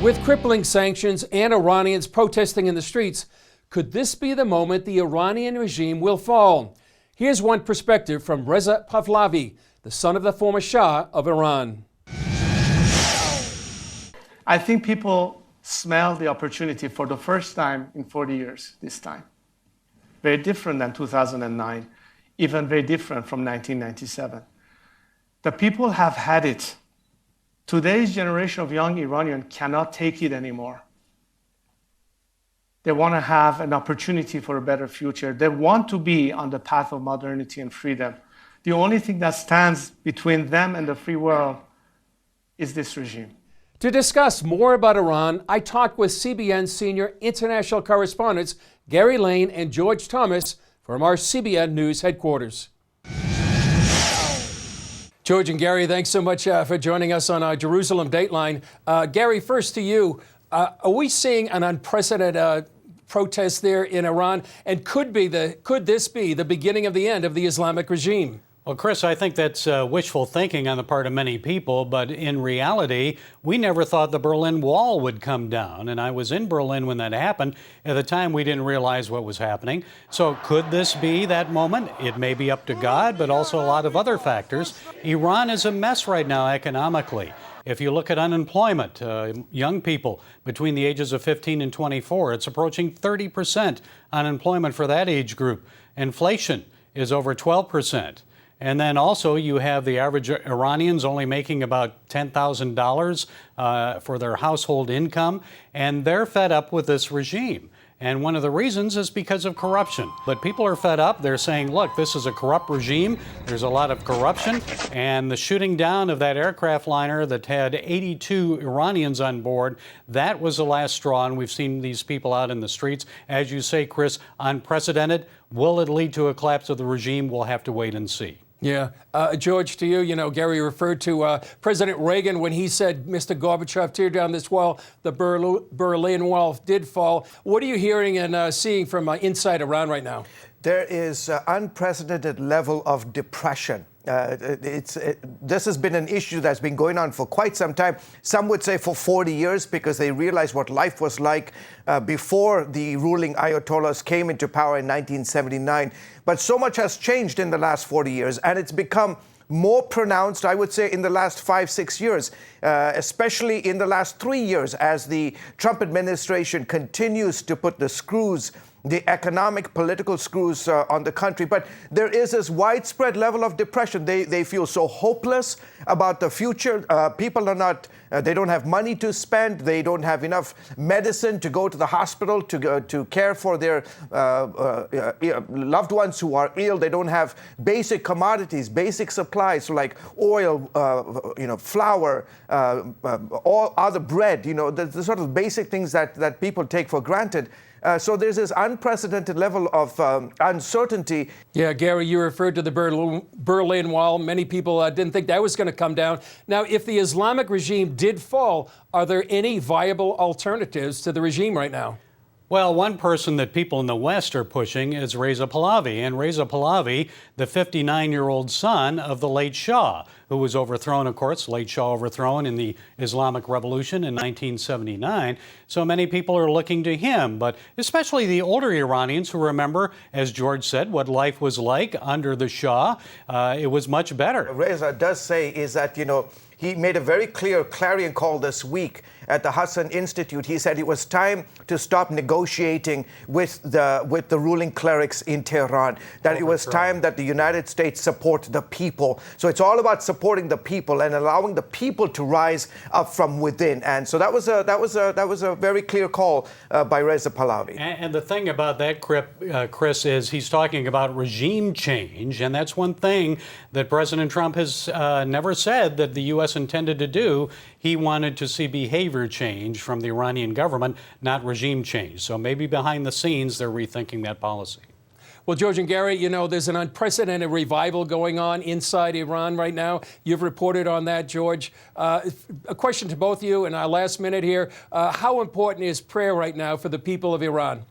With crippling sanctions and Iranians protesting in the streets, could this be the moment the Iranian regime will fall? Here's one perspective from Reza Pahlavi, the son of the former Shah of Iran. I think people smell the opportunity for the first time in 40 years this time. Very different than 2009, even very different from 1997. The people have had it. Today's generation of young Iranians cannot take it anymore. They want to have an opportunity for a better future. They want to be on the path of modernity and freedom. The only thing that stands between them and the free world is this regime. To discuss more about Iran, I talked with CBN senior international correspondents Gary Lane and George Thomas from our CBN News headquarters. George and Gary, thanks so much for joining us on our Jerusalem Dateline. Gary, first to you. Are we seeing an unprecedented protest there in Iran? And could this be the beginning of the end of the Islamic regime? Well, Chris, I think that's wishful thinking on the part of many people, but in reality, we never thought the Berlin Wall would come down, and I was in Berlin when that happened. At the time, we didn't realize what was happening. So could this be that moment? It may be up to God, but also a lot of other factors. Iran is a mess right now economically. If you look at unemployment, young people between the ages of 15 and 24, it's approaching 30% unemployment for that age group. Inflation is over 12%. And then also you have the average Iranians only making about $10,000 for their household income, and they're fed up with this regime. And one of the reasons is because of corruption. But people are fed up. They're saying, look, this is a corrupt regime. There's a lot of corruption. And the shooting down of that aircraft liner that had 82 Iranians on board, that was the last straw. And we've seen these people out in the streets. As you say, Chris, unprecedented. Will it lead to a collapse of the regime? We'll have to wait and see. Yeah. George, to you, Gary referred to President Reagan when he said, Mr. Gorbachev, tear down this wall. The Berlin Wall did fall. What are you hearing and seeing from inside Iran right now? There is unprecedented level of depression. This has been an issue that's been going on for quite some time. Some would say for 40 years because they realized what life was like before the ruling Ayatollahs came into power in 1979. But so much has changed in the last 40 years, and it's become more pronounced, I would say, in the last 5-6 years, especially in the last 3 years as the Trump administration continues to put the screws, the economic, political screws on the country. But there is this widespread level of depression. They feel so hopeless about the future. People are not, they don't have money to spend. They don't have enough medicine to go to the hospital to care for their loved ones who are ill. They don't have basic commodities, basic supplies like oil, flour, all other bread, the sort of basic things that people take for granted. So there's this unprecedented level of uncertainty. Yeah, Gary, you referred to the Berlin Wall. Many people didn't think that was going to come down. Now, if the Islamic regime did fall, are there any viable alternatives to the regime right now? Well, one person that people in the West are pushing is Reza Pahlavi. And Reza Pahlavi, the 59-year-old son of the late Shah, who was overthrown, of course, late Shah overthrown in the Islamic Revolution in 1979. So many people are looking to him, but especially the older Iranians who remember, as George said, what life was like under the Shah. It was much better. Reza does say is that, he made a very clear clarion call this week at the Hassan Institute. He said it was time to stop negotiating with the ruling clerics in Tehran, that it was time that the United States support the people. So it's all about supporting the people and allowing the people to rise up from within. And so that was a very clear call by Reza Pahlavi. And the thing about that, Chris, is he's talking about regime change, and that's one thing that President Trump has never said that the U.S. intended to do. He wanted to see behavior change from the Iranian government, not regime change. So maybe behind the scenes, they're rethinking that policy. Well, George and Gary, there's an unprecedented revival going on inside Iran right now. You've reported on that, George. A question to both of you in our last minute here. How important is prayer right now for the people of Iran?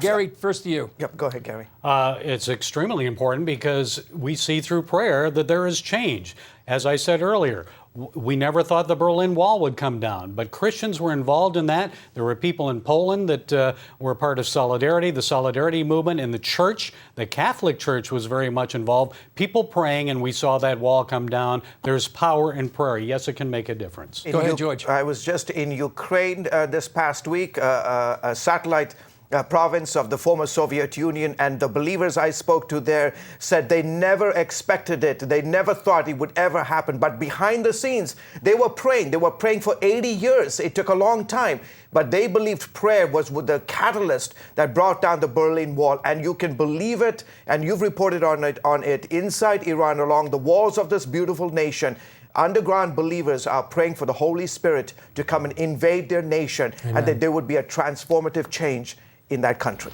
Gary, first to you. Yep, go ahead, Gary. It's extremely important because we see through prayer that there is change. As I said earlier, we never thought the Berlin Wall would come down, but Christians were involved in that. There were people in Poland that were part of Solidarity, the Solidarity movement, in the church. The Catholic Church was very much involved. People praying, and we saw that wall come down. There's power in prayer. Yes, it can make a difference. Go ahead, George. I was just in Ukraine this past week, a satellite province of the former Soviet Union, and the believers I spoke to there said they never expected it. They never thought it would ever happen. But behind the scenes, they were praying. They were praying for 80 years. It took a long time. But they believed prayer was the catalyst that brought down the Berlin Wall. And you can believe it, and you've reported on it inside Iran, along the walls of this beautiful nation. Underground believers are praying for the Holy Spirit to come and invade their nation. Amen. And that there would be a transformative change in that country.